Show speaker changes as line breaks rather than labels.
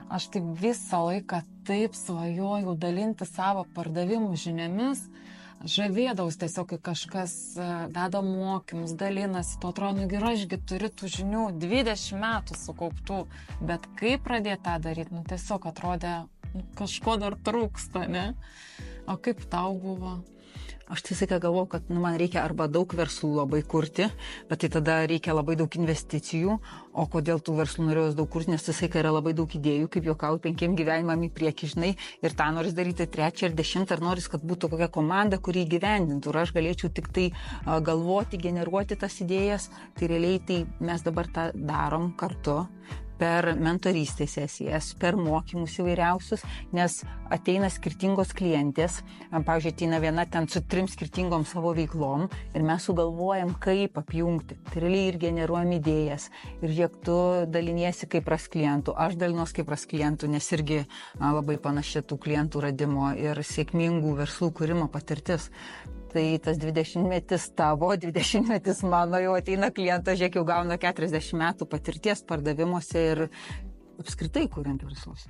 Aš taip visą laiką taip svajojau dalinti savo pardavimų žiniomis. Žavėdaus tiesiog, kai kažkas deda mokymus, dalinasi, to atrodo, ir ašgi turiu tų žinių 20 metų sukauptų, bet kaip pradėti tą daryti, tiesiog atrodė, kažko dar trūksta, ne? O kaip tau buvo?
Aš tiesiog galvau, kad man reikia arba daug verslų labai kurti, bet tai tada reikia labai daug investicijų, o kodėl tų verslų norėjau daug kurti, nes tiesiog yra labai daug idėjų, kaip juokauju, 5 gyvenimam į priekį, žinai, ir tą noris daryti 3 ir 10, ar noris, kad būtų kokia komanda, kuri įgyvendintų, ir aš galėčiau tik tai galvoti, generuoti tas idėjas, tai realiai tai mes dabar tą darom kartu per mentorystės sesijas, per mokymus įvairiausius, nes ateina skirtingos klientės, pavyzdžiui, ateina viena ten su 3 skirtingom savo veiklom ir mes sugalvojam, kaip apjungti. Tai realiai ir generuojam idėjas. Ir žiūrėk, tu daliniesi kaip ras klientų, aš dalinuos kaip ras klientų, nes irgi labai panaši tų klientų radimo ir sėkmingų verslų kūrimo patirtis. Tai tas 20-metis tavo, 20-metis mano, jau ateina klientas, žiūrėk, jau gauna 40 metų patirties pardavimuose ir apskritai kuriant verslus.